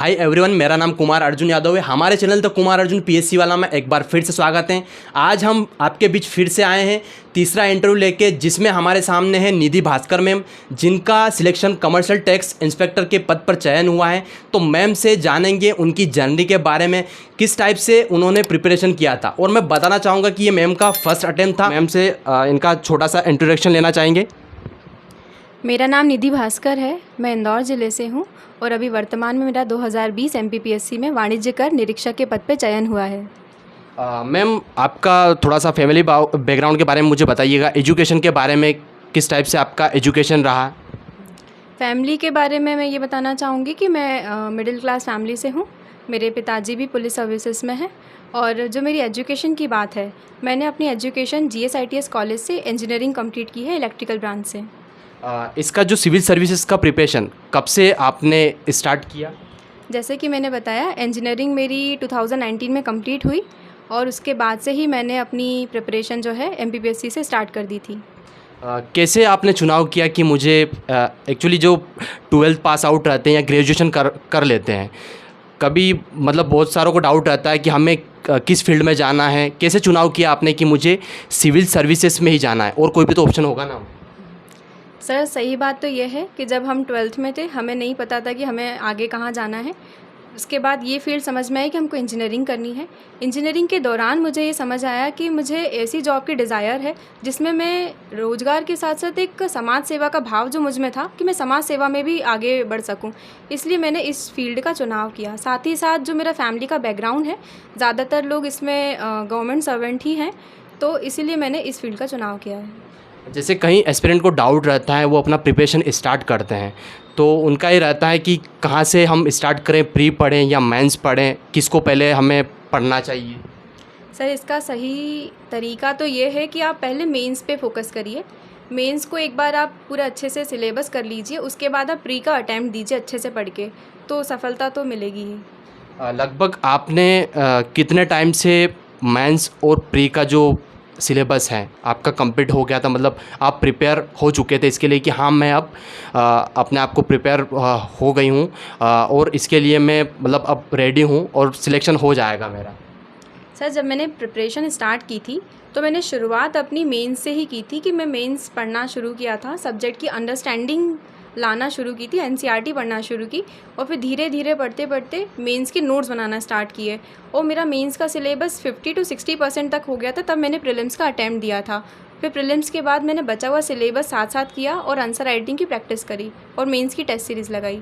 Hi everyone, मेरा नाम कुमार अर्जुन यादव है। हमारे channel the Kumar Arjun PSC वाला में एक बार फिर से स्वागत है। आज हम आपके बीच फिर से आए हैं तीसरा इंटरव्यू लेके, जिसमें हमारे सामने है निधि भास्कर मैम, जिनका सिलेक्शन कमर्शियल टैक्स इंस्पेक्टर के पद पर चयन हुआ है। तो मैम से जानेंगे उनकी जर्नी के बारे में, किस टाइप से उन्होंने प्रिपरेशन किया था। और मैं बताना चाहूँगा कि ये मैम का फर्स्ट अटेम्प्ट था। मैम से इनका छोटा सा इंट्रोडक्शन लेना चाहेंगे। मेरा नाम निधि भास्कर है, मैं इंदौर ज़िले से हूँ और अभी वर्तमान में मेरा 2020 एमपीपीएससी में वाणिज्य कर निरीक्षक के पद पे चयन हुआ है। मैम, आपका थोड़ा सा फैमिली बैकग्राउंड के बारे में मुझे बताइएगा। एजुकेशन के बारे में किस टाइप से आपका एजुकेशन रहा? फैमिली के बारे में मैं ये बताना चाहूँगी कि मैं मिडिल क्लास फैमिली से हूँ। मेरे पिताजी भी पुलिस सर्विसेज में हैं। और जो मेरी एजुकेशन की बात है, मैंने अपनी एजुकेशन GSITS कॉलेज से इंजीनियरिंग कंप्लीट की है, इलेक्ट्रिकल ब्रांच से। इसका जो सिविल सर्विसेज का प्रिपरेशन कब से आपने स्टार्ट किया? जैसे कि मैंने बताया, इंजीनियरिंग मेरी 2019 में कंप्लीट हुई और उसके बाद से ही मैंने अपनी प्रिपरेशन जो है एमपीपीएससी से स्टार्ट कर दी थी। कैसे आपने चुनाव किया कि मुझे एक्चुअली जो 12th पास आउट रहते हैं या ग्रेजुएशन कर लेते हैं, कभी मतलब बहुत सारों को डाउट रहता है कि हमें किस फील्ड में जाना है। कैसे चुनाव किया आपने कि मुझे सिविल सर्विसेज में ही जाना है, और कोई भी तो ऑप्शन होगा ना? सर, सही बात तो ये है कि जब हम 12th में थे, हमें नहीं पता था कि हमें आगे कहाँ जाना है। उसके बाद ये फील्ड समझ में आई कि हमको इंजीनियरिंग करनी है। इंजीनियरिंग के दौरान मुझे ये समझ आया कि मुझे ऐसी जॉब की डिज़ायर है जिसमें मैं रोज़गार के साथ साथ एक समाज सेवा का भाव जो मुझ में था कि मैं समाज सेवा में भी आगे बढ़ सकूं। इसलिए मैंने इस फील्ड का चुनाव किया। साथ ही साथ जो मेरा फैमिली का बैकग्राउंड है, ज़्यादातर लोग इसमें गवर्नमेंट सर्वेंट ही हैं, तो इसीलिए मैंने इस फील्ड का चुनाव किया है। जैसे कहीं एस्पिरेंट को डाउट रहता है, वो अपना प्रिपरेशन स्टार्ट करते हैं, तो उनका ये रहता है कि कहाँ से हम स्टार्ट करें, प्री पढ़ें या मेंस पढ़ें, किसको पहले हमें पढ़ना चाहिए? सर, इसका सही तरीका तो ये है कि आप पहले मेंस पे फोकस करिए। मेंस को एक बार आप पूरा अच्छे से सिलेबस कर लीजिए, उसके बाद आप प्री का अटेम्प्ट दीजिए अच्छे से पढ़ के, तो सफलता तो मिलेगी ही। लगभग आपने कितने टाइम से मेंस और प्री का जो सिलेबस है आपका कंप्लीट हो गया था? मतलब आप प्रिपेयर हो चुके थे इसके लिए कि हाँ, मैं अब अपने आप को प्रिपेयर हो गई हूँ और इसके लिए मैं मतलब अब रेडी हूँ और सिलेक्शन हो जाएगा मेरा? सर, जब मैंने प्रिपरेशन स्टार्ट की थी तो मैंने शुरुआत अपनी मेंस से ही की थी कि मैं मेंस पढ़ना शुरू किया था, सब्जेक्ट की अंडरस्टैंडिंग लाना शुरू की थी, एनसीईआरटी पढ़ना शुरू की और फिर धीरे धीरे पढ़ते पढ़ते मेंस के नोट्स बनाना स्टार्ट किए और मेरा मेंस का सिलेबस 50 to 60% तक हो गया था। तब मैंने प्रीलिम्स का अटैम्प्ट दिया था। फिर प्रीलिम्स के बाद मैंने बचा हुआ सिलेबस साथ साथ किया और आंसर राइटिंग की प्रैक्टिस करी और मेंस की टेस्ट सीरीज़ लगाई।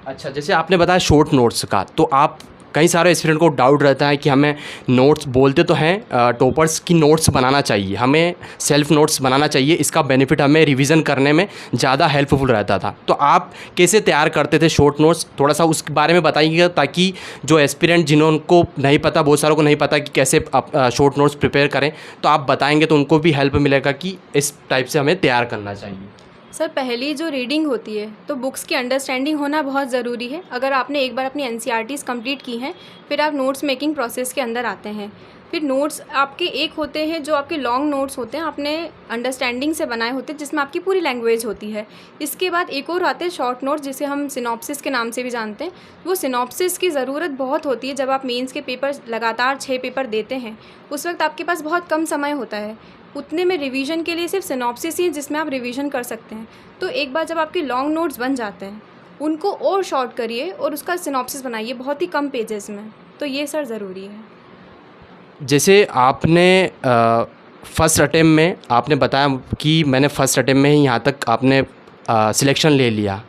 अच्छा, जैसे आपने बताया शॉर्ट नोट्स का, तो आप कई सारे स्टूडेंट को डाउट रहता है कि हमें नोट्स बोलते तो हैं टॉपर्स की नोट्स बनाना चाहिए, हमें सेल्फ नोट्स बनाना चाहिए, इसका बेनिफिट हमें रिवीजन करने में ज़्यादा हेल्पफुल रहता था। तो आप कैसे तैयार करते थे शॉर्ट नोट्स? थोड़ा सा उसके बारे में बताइएगा, ताकि जो एस्पिरेंट जिनको नहीं पता, बहुत सारों को नहीं पता कि कैसे आप शॉर्ट नोट्स प्रिपेयर करें, तो आप बताएंगे तो उनको भी हेल्प मिलेगा कि इस टाइप से हमें तैयार करना चाहिए। सर, पहली जो रीडिंग होती है तो बुक्स की अंडरस्टैंडिंग होना बहुत ज़रूरी है। अगर आपने एक बार अपनी एनसीईआरटीज़ कंप्लीट की हैं, फिर आप नोट्स मेकिंग प्रोसेस के अंदर आते हैं। फिर नोट्स आपके एक होते हैं जो आपके लॉन्ग नोट्स होते हैं, आपने अंडरस्टैंडिंग से बनाए होते हैं, जिसमें आपकी पूरी लैंग्वेज होती है। इसके बाद एक और आते हैं शॉर्ट नोट्स, जिसे हम सिनॉप्सिस के नाम से भी जानते हैं। वो सिनॉप्सिस की ज़रूरत बहुत होती है जब आप मेंस के पेपर लगातार 6 पेपर देते हैं। उस वक्त आपके पास बहुत कम समय होता है, उतने में रिवीजन के लिए सिर्फ सिनॉप्सिस ही है जिसमें आप रिवीजन कर सकते हैं। तो एक बार जब आपके लॉन्ग नोट्स बन जाते हैं, उनको और शॉर्ट करिए और उसका सिनॉप्सिस बनाइए बहुत ही कम पेजेस में। तो ये सर ज़रूरी है। जैसे आपने फर्स्ट अटेम्प्ट में आपने बताया कि मैंने फ़र्स्ट अटेम्प्ट में ही यहाँ तक आपने सिलेक्शन ले लिया।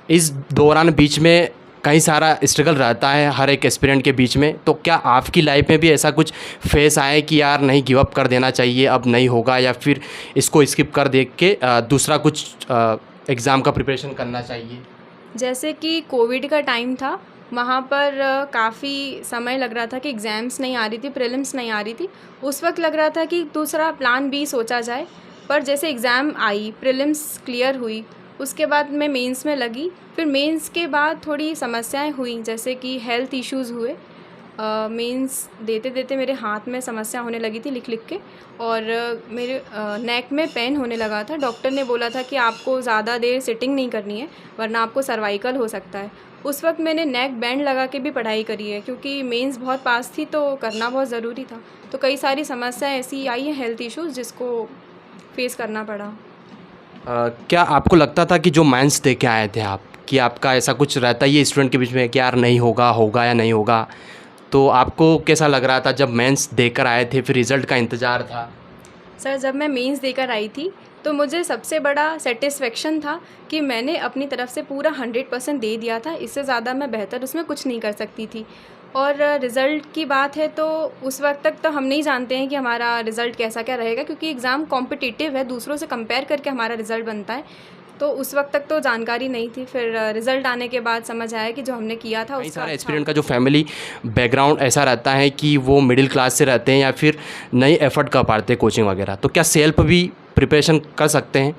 इस दौरान बीच में कई सारा स्ट्रगल रहता है हर एक एस्पिरेंट के बीच में, तो क्या आपकी लाइफ में भी ऐसा कुछ फेस आया है कि यार नहीं, गिव अप कर देना चाहिए, अब नहीं होगा, या फिर इसको स्किप कर दे के दूसरा कुछ एग्ज़ाम का प्रिपरेशन करना चाहिए? जैसे कि कोविड का टाइम था, वहाँ पर काफ़ी समय लग रहा था कि एग्ज़ाम्स नहीं आ रही थी, प्रीलिम्स नहीं आ रही थी। उस वक्त लग रहा था कि दूसरा प्लान बी सोचा जाए, पर जैसे एग्ज़ाम आई, प्रीलिम्स क्लियर हुई, उसके बाद मैं मेंस में लगी। फिर मेंस के बाद थोड़ी समस्याएं हुई, जैसे कि हेल्थ इश्यूज़ हुए, मेंस देते देते मेरे हाथ में समस्या होने लगी थी लिख लिख के, और मेरे नेक में पेन होने लगा था। डॉक्टर ने बोला था कि आपको ज़्यादा देर सिटिंग नहीं करनी है वरना आपको सर्वाइकल हो सकता है। उस वक्त मैंने नेक बैंड लगा के भी पढ़ाई करी है, क्योंकि मेंस बहुत पास थी तो करना बहुत ज़रूरी था। तो कई सारी समस्याएं ऐसी आई हैं, हेल्थ इश्यूज़, जिसको फेस करना पड़ा। क्या आपको लगता था कि जो मेंस दे के आए थे आप, कि आपका ऐसा कुछ रहता ही है स्टूडेंट के बीच में कि यार नहीं होगा, होगा या नहीं होगा, तो आपको कैसा लग रहा था जब मेंस देकर आए थे, फिर रिज़ल्ट का इंतज़ार था? सर, जब मैं मेंस देकर आई थी तो मुझे सबसे बड़ा सेटिस्फेक्शन था कि मैंने अपनी तरफ से पूरा 100% दे दिया था। इससे ज़्यादा मैं बेहतर उसमें कुछ नहीं कर सकती थी। और रिज़ल्ट की बात है तो उस वक्त तक तो हम नहीं जानते हैं कि हमारा रिज़ल्ट कैसा क्या रहेगा, क्योंकि एग्ज़ाम कॉम्पिटिटिव है, दूसरों से कंपेयर करके हमारा रिज़ल्ट बनता है। तो उस वक्त तक तो जानकारी नहीं थी। फिर रिज़ल्ट आने के बाद समझ आया कि जो हमने किया था कई उसका सारे अच्छा। एस्पिरेंट का जो फैमिली बैकग्राउंड ऐसा रहता है कि वो मिडिल क्लास से रहते हैं या फिर नहीं एफर्ट कर पाते कोचिंग वगैरह, तो क्या सेल्फ भी प्रिपरेशन कर सकते हैं?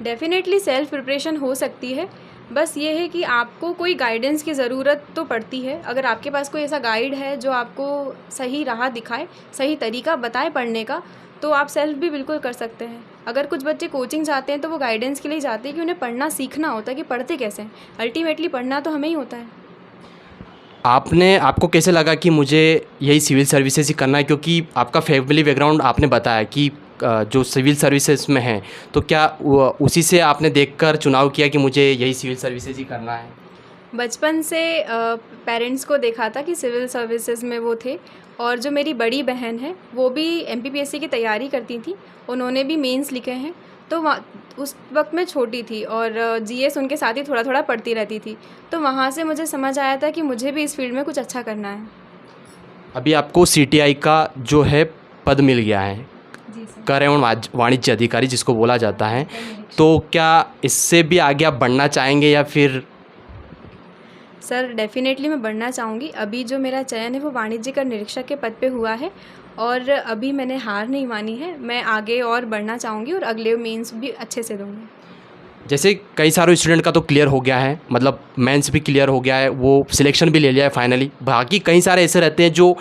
डेफ़िनेटली सेल्फ़ प्रिपरेशन हो सकती है। बस ये है कि आपको कोई गाइडेंस की ज़रूरत तो पड़ती है। अगर आपके पास कोई ऐसा गाइड है जो आपको सही राह दिखाए, सही तरीका बताए पढ़ने का, तो आप सेल्फ़ भी बिल्कुल कर सकते हैं। अगर कुछ बच्चे कोचिंग जाते हैं तो वो गाइडेंस के लिए जाते हैं कि उन्हें पढ़ना सीखना होता है कि पढ़ते कैसे हैं। अल्टीमेटली पढ़ना तो हमें ही होता है। आपको कैसे लगा कि मुझे यही सिविल सर्विसेज ही करना है, क्योंकि आपका फैमिली बैकग्राउंड आपने बताया कि जो सिविल सर्विसेज में है, तो क्या उसी से आपने देखकर चुनाव किया कि मुझे यही सिविल सर्विसेज ही करना है? बचपन से पेरेंट्स को देखा था कि सिविल सर्विसेज में वो थे, और जो मेरी बड़ी बहन है वो भी एमपीपीएससी की तैयारी करती थी। उन्होंने भी मेंस लिखे हैं। तो उस वक्त मैं छोटी थी और जीएस उनके साथ ही थोड़ा थोड़ा पढ़ती रहती थी। तो वहाँ से मुझे समझ आया था कि मुझे भी इस फील्ड में कुछ अच्छा करना है। अभी आपको सीटीआई का जो है पद मिल गया है, जी सर। कर एवं वाणिज्य अधिकारी जिसको बोला जाता है, तो क्या इससे भी आगे आप बढ़ना चाहेंगे या फिर? सर, डेफ़िनेटली मैं बढ़ना चाहूँगी। अभी जो मेरा चयन है वो वाणिज्य कर निरीक्षक के पद पे हुआ है, और अभी मैंने हार नहीं मानी है। मैं आगे और बढ़ना चाहूँगी और अगले मेंस भी अच्छे से दूँगी। जैसे कई सारे स्टूडेंट का तो क्लियर हो गया है, मतलब मेंस भी क्लियर हो गया है, वो सिलेक्शन भी ले लिया है फाइनली। बाकी कई सारे ऐसे रहते हैं जो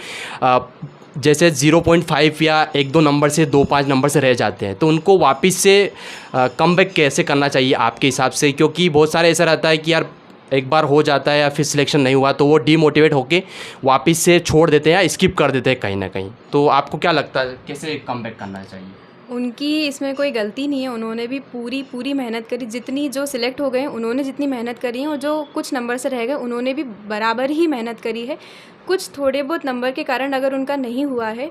जैसे 0.5 या 1-2 नंबर से 2-5 नंबर से रह जाते हैं, तो उनको वापस से कमबैक कैसे करना चाहिए आपके हिसाब से? क्योंकि बहुत सारे ऐसा रहता है कि यार एक बार हो जाता है या फिर सिलेक्शन नहीं हुआ तो वो डीमोटिवेट होके वापस से छोड़ देते हैं या स्किप कर देते हैं कहीं ना कहीं। तो आपको क्या लगता है कैसे कमबैक करना चाहिए? उनकी इसमें कोई गलती नहीं है। उन्होंने भी पूरी मेहनत करी। जितनी जो सिलेक्ट हो गए हैं उन्होंने जितनी मेहनत करी है, और जो कुछ नंबर से रह गए उन्होंने भी बराबर ही मेहनत करी है। कुछ थोड़े बहुत नंबर के कारण अगर उनका नहीं हुआ है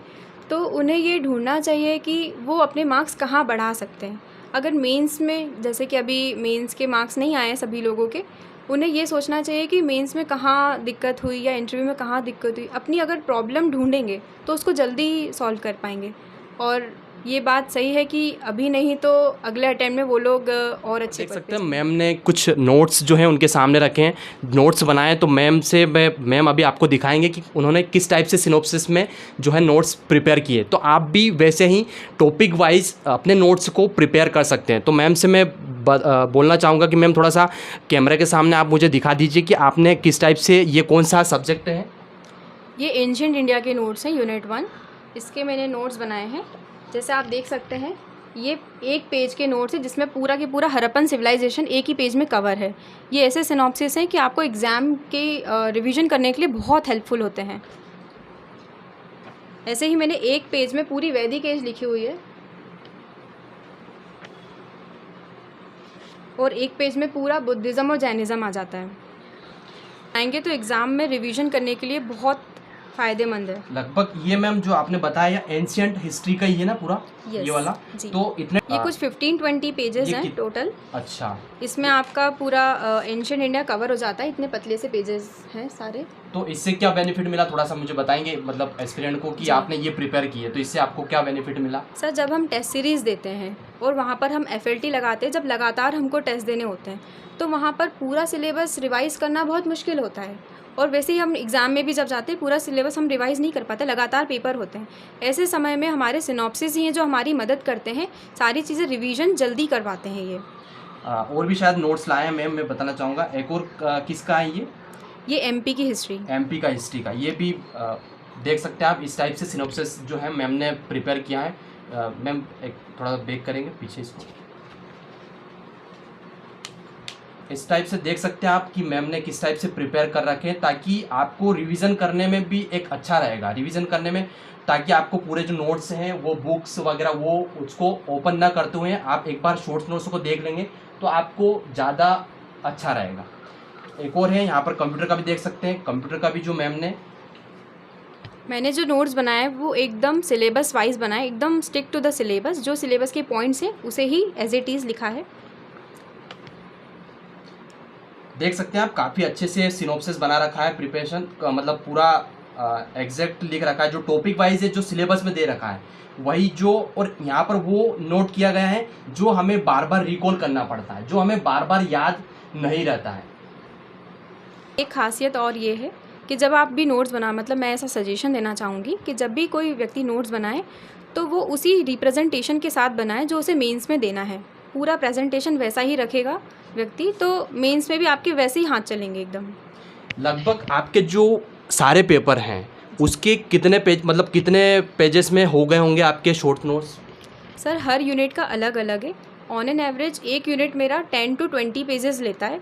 तो उन्हें ये ढूंढना चाहिए कि वो अपने मार्क्स कहाँ बढ़ा सकते हैं। अगर मेंस में, जैसे कि अभी मेंस के मार्क्स नहीं आए हैं सभी लोगों के, उन्हें ये सोचना चाहिए कि मेंस में कहाँ दिक्कत हुई या इंटरव्यू में कहाँ दिक्कत हुई। अपनी अगर प्रॉब्लम ढूंढेंगे तो उसको जल्दी सॉल्व कर पाएंगे। और ये बात सही है कि अभी नहीं तो अगले अटेम्प्ट में वो लोग और अच्छे देख पद सकते पे हैं मैम ने कुछ नोट्स जो हैं उनके सामने रखे हैं, नोट्स बनाए, तो मैम अभी आपको दिखाएंगे कि उन्होंने किस टाइप से सिनॉप्सिस में जो है नोट्स प्रिपेयर किए। तो आप भी वैसे ही टॉपिक वाइज अपने नोट्स को प्रिपेयर कर सकते हैं। तो मैम से मैं बोलना चाहूँगा कि मैम थोड़ा सा कैमरे के सामने आप मुझे दिखा दीजिए कि आपने किस टाइप से, ये कौन सा सब्जेक्ट है? ये एंशिएंट इंडिया के नोट्स हैं, यूनिट 1। इसके मैंने नोट्स बनाए हैं। जैसे आप देख सकते हैं ये एक पेज के नोट्स है जिसमें पूरा की पूरा हड़प्पन सिविलाइजेशन एक ही पेज में कवर है। ये ऐसे सिनॉप्सिस हैं कि आपको एग्ज़ाम के रिवीजन करने के लिए बहुत हेल्पफुल होते हैं। ऐसे ही मैंने एक पेज में पूरी वैदिक एज लिखी हुई है, और एक पेज में पूरा बुद्धिज़्म और जैनिज़्म आ जाता है। आएंगे तो एग्ज़ाम में रिवीजन करने के लिए बहुत फ़ायदेमंद है। लगभग ये मैम जो आपने बताया एंशिएंट हिस्ट्री का ही है ना पूरा? Yes, ये वाला जी। तो इतने ये कुछ 15-20 पेजेस हैं टोटल। अच्छा, इसमें आपका पूरा एंशिएंट इंडिया कवर हो जाता है। इतने पतले से पेजेस हैं सारे। तो इससे क्या बेनिफिट मिला थोड़ा सा मुझे बताएंगे, मतलब एस्पिरेंट को, कि आपने ये प्रिपेयर किए तो इससे आपको क्या बेनिफिट मिला? सर, जब हम टेस्ट सीरीज़ देते हैं और वहाँ पर हम एफएलटी लगाते हैं, जब लगातार हमको टेस्ट देने होते हैं, तो वहाँ पर पूरा सिलेबस रिवाइज़ करना बहुत मुश्किल होता है। और वैसे ही हम एग्ज़ाम में भी जब जाते हैं पूरा सिलेबस हम रिवाइज़ नहीं कर पाते, लगातार पेपर होते हैं। ऐसे समय में हमारे सिनॉप्सिस ही हैं जो हमारी मदद करते हैं, सारी चीज़ें रिवीजन जल्दी करवाते हैं ये। और भी शायद नोट्स लाए हैं मैम, मैं बताना चाहूँगा। एक और किसका है ये? ये एमपी की हिस्ट्री। एमपी का हिस्ट्री का ये भी देख सकते हैं आप। इस टाइप से सिनॉप्सिस जो है मैम ने प्रिपेयर किया है। मैम एक थोड़ा बैक करेंगे पीछे इसको। इस टाइप से देख सकते हैं आप कि मैम ने किस टाइप से प्रिपेयर कर रखे हैं, ताकि आपको रिवीजन करने में भी एक अच्छा रहेगा, रिवीजन करने में, ताकि आपको पूरे जो नोट्स हैं वो बुक्स वगैरह वो उसको ओपन ना करते हुए आप एक बार शॉर्ट्स नोट्स को देख लेंगे तो आपको ज़्यादा अच्छा रहेगा। एक और है यहाँ पर कंप्यूटर का भी देख सकते हैं। कंप्यूटर का भी जो मैंने जो नोट्स बनाया है वो एकदम सिलेबस वाइज बनाया है, एकदम स्टिक टू द सिलेबस। जो सिलेबस के पॉइंट्स हैं उसे ही एज इट इज़ लिखा है। देख सकते हैं आप काफ़ी अच्छे से सिनॉप्सिस बना रखा है, प्रिपरेशन का मतलब पूरा एग्जैक्ट लिख रखा है। जो टॉपिक वाइज है जो सिलेबस में दे रखा है वही जो, और यहाँ पर वो नोट किया गया है जो हमें बार बार रिकॉल करना पड़ता है, जो हमें बार बार याद नहीं रहता है। एक खासियत और ये है कि जब आप भी नोट्स बना, मतलब मैं ऐसा सजेशन देना चाहूँगी कि जब भी कोई व्यक्ति नोट्स बनाए तो वो उसी रिप्रेजेंटेशन के साथ बनाए जो उसे मेंस में देना है। पूरा प्रेजेंटेशन वैसा ही रखेगा व्यक्ति, तो मेंस में भी आपके वैसे ही हाथ चलेंगे एकदम। लगभग आपके जो सारे पेपर हैं उसके कितने पेज, मतलब कितने पेजेस में हो गए होंगे आपके शॉर्ट नोट्स? सर हर यूनिट का अलग अलग है। ऑन एन एवरेज एक यूनिट मेरा 10 to 20 पेजेस लेता है,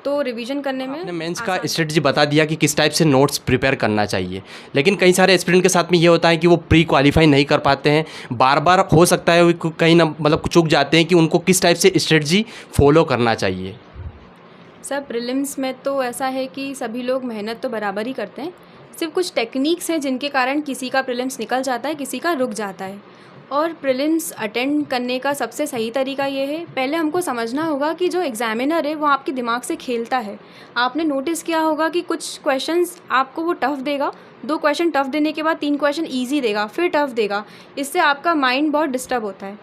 तो रिवीजन करने में आपने मेंस का आसान। स्ट्रेटजी बता दिया कि किस टाइप से नोट्स प्रिपेयर करना चाहिए, लेकिन कई सारे एस्पिरेंट के साथ में ये होता है कि वो प्री क्वालिफाई नहीं कर पाते हैं, बार बार हो सकता है वो कहीं ना मतलब चूक जाते हैं कि उनको किस टाइप से स्ट्रेटजी फॉलो करना चाहिए। सर प्रीलिम्स में तो ऐसा है कि सभी लोग मेहनत तो बराबर ही करते हैं, सिर्फ कुछ टेक्निक्स हैं जिनके कारण किसी का प्रीलिम्स निकल जाता है, किसी का रुक जाता है। और प्रीलिम्स अटेंड करने का सबसे सही तरीका ये है, पहले हमको समझना होगा कि जो एग्ज़ामिनर है वो आपके दिमाग से खेलता है। आपने नोटिस किया होगा कि कुछ क्वेश्चंस आपको वो टफ़ देगा, 2 क्वेश्चन टफ़ देने के बाद 3 क्वेश्चन ईजी देगा, फिर टफ़ देगा। इससे आपका माइंड बहुत डिस्टर्ब होता है।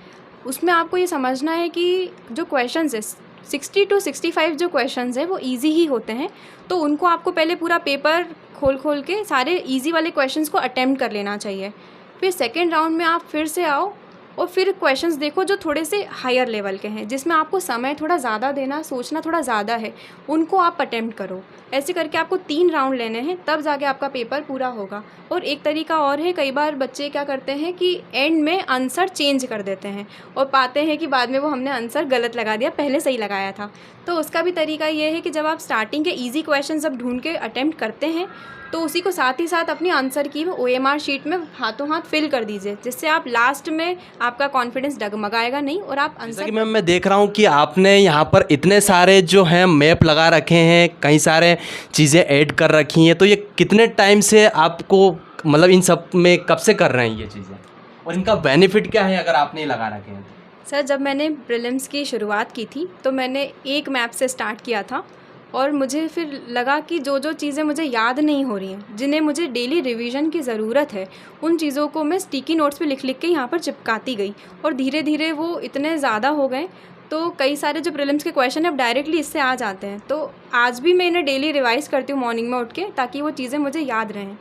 उसमें आपको ये समझना है कि जो क्वेश्चंस है 60 to 65 जो क्वेश्चंस हैं वो इजी ही होते हैं, तो उनको आपको पहले पूरा पेपर खोल के सारे इजी वाले क्वेश्चंस को अटेम्प्ट कर लेना चाहिए। फिर सेकेंड राउंड में आप फिर से आओ और फिर क्वेश्चंस देखो जो थोड़े से हायर लेवल के हैं, जिसमें आपको समय थोड़ा ज़्यादा देना, सोचना थोड़ा ज़्यादा है, उनको आप अटेम्प्ट करो। ऐसे करके आपको 3 राउंड लेने हैं, तब जाके आपका पेपर पूरा होगा। और एक तरीका और है, कई बार बच्चे क्या करते हैं कि एंड में आंसर चेंज कर देते हैं और पाते हैं कि बाद में वो हमने आंसर गलत लगा दिया, पहले सही लगाया था। तो उसका भी तरीका ये है कि जब आप स्टार्टिंग के ईजी क्वेश्चन जब ढूंढ के अटेम्प्ट करते हैं तो उसी को साथ ही साथ अपनी आंसर की OMR शीट में हाथों हाथ फिल कर दीजिए, जिससे आप लास्ट में आपका कॉन्फिडेंस डगमगाएगा नहीं और आप जैसा आंसर। कि मैम मैं देख रहा हूँ कि आपने यहाँ पर इतने सारे जो हैं मैप लगा रखे हैं, कई सारे चीज़ें ऐड कर रखी हैं, तो ये कितने टाइम से आपको मतलब इन सब में कब से कर रहे हैं ये चीज़ें, और इनका बेनिफिट क्या है अगर आपने लगा रखे हैं? सर जब मैंने प्रीलिम्स की शुरुआत की थी तो मैंने एक मैप से स्टार्ट किया था, और मुझे फिर लगा कि जो जो चीज़ें मुझे याद नहीं हो रही हैं, जिन्हें मुझे डेली रिवीजन की ज़रूरत है, उन चीज़ों को मैं स्टिकी नोट्स पे लिख के यहाँ पर चिपकाती गई, और धीरे धीरे वो इतने ज़्यादा हो गए तो कई सारे जो प्रीलिम्स के क्वेश्चन है अब डायरेक्टली इससे आ जाते हैं। तो आज भी मैं इन्हें डेली रिवाइज करती हूँ मॉर्निंग में उठ के, ताकि वो चीज़ें मुझे याद रहें।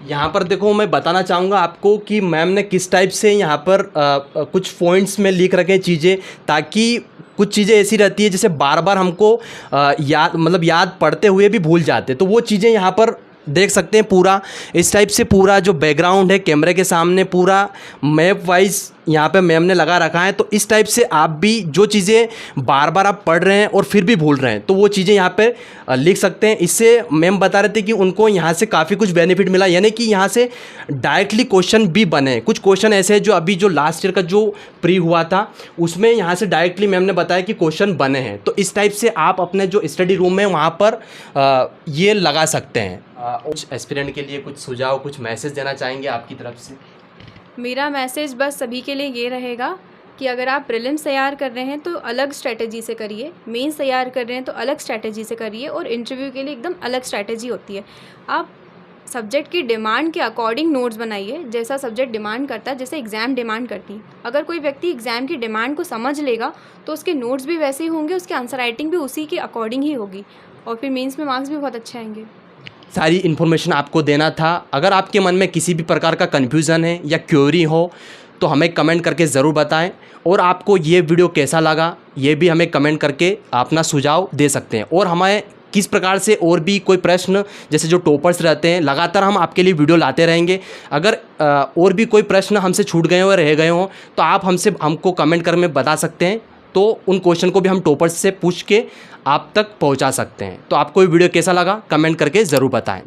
यहाँ पर देखो मैं बताना चाहूँगा आपको कि मैम ने किस टाइप से यहाँ पर कुछ पॉइंट्स में लिख रखे चीज़ें, ताकि कुछ चीज़ें ऐसी रहती है जैसे बार बार हमको याद पढ़ते हुए भी भूल जाते, तो वो चीज़ें यहाँ पर देख सकते हैं। पूरा इस टाइप से पूरा जो बैकग्राउंड है कैमरे के सामने पूरा मैप वाइज यहाँ पे मैम ने लगा रखा है, तो इस टाइप से आप भी जो चीज़ें बार बार आप पढ़ रहे हैं और फिर भी भूल रहे हैं तो वो चीज़ें यहाँ पे लिख सकते हैं। इससे मैम बता रहे थे कि उनको यहाँ से काफ़ी कुछ बेनिफिट मिला, यानी कि यहाँ से डायरेक्टली क्वेश्चन भी बने। कुछ क्वेश्चन ऐसे हैं जो अभी जो लास्ट ईयर का जो प्री हुआ था उसमें यहाँ से डायरेक्टली मैम ने बताया कि क्वेश्चन बने हैं, तो इस टाइप से आप अपने जो स्टडी रूम है वहाँ पर ये लगा सकते हैं। कुछ एस्पिरेंट के लिए कुछ सुझाव, कुछ मैसेज देना चाहेंगे आपकी तरफ से? मेरा मैसेज बस सभी के लिए ये रहेगा कि अगर आप प्रीलिम्स तैयार कर रहे हैं तो अलग स्ट्रैटेजी से करिए, मेंस तैयार कर रहे हैं तो अलग स्ट्रैटेजी से करिए, और इंटरव्यू के लिए एकदम अलग स्ट्रैटेजी होती है। आप सब्जेक्ट की डिमांड के अकॉर्डिंग नोट्स बनाइए, जैसा सब्जेक्ट डिमांड करता है, जैसे एग्ज़ाम डिमांड करती है। अगर कोई व्यक्ति एग्ज़ाम की डिमांड को समझ लेगा तो उसके नोट्स भी वैसे ही होंगे, उसकी आंसर राइटिंग भी उसी के अकॉर्डिंग ही होगी, और फिर मेंस में मार्क्स भी बहुत अच्छे आएंगे। सारी इन्फॉर्मेशन आपको देना था। अगर आपके मन में किसी भी प्रकार का कन्फ्यूज़न है या क्वेरी हो तो हमें कमेंट करके ज़रूर बताएं, और आपको ये वीडियो कैसा लगा ये भी हमें कमेंट करके अपना सुझाव दे सकते हैं। और हमें किस प्रकार से और भी कोई प्रश्न जैसे जो टॉपर्स रहते हैं, लगातार हम आपके लिए वीडियो लाते रहेंगे। अगर और भी कोई प्रश्न हमसे छूट गए हो या रह गए हों तो आप हमको कमेंट कर में बता सकते हैं, तो उन क्वेश्चन को भी हम टॉपर्स से पूछ के आप तक पहुंचा सकते हैं। तो आपको ये वीडियो कैसा लगा कमेंट करके ज़रूर बताएं।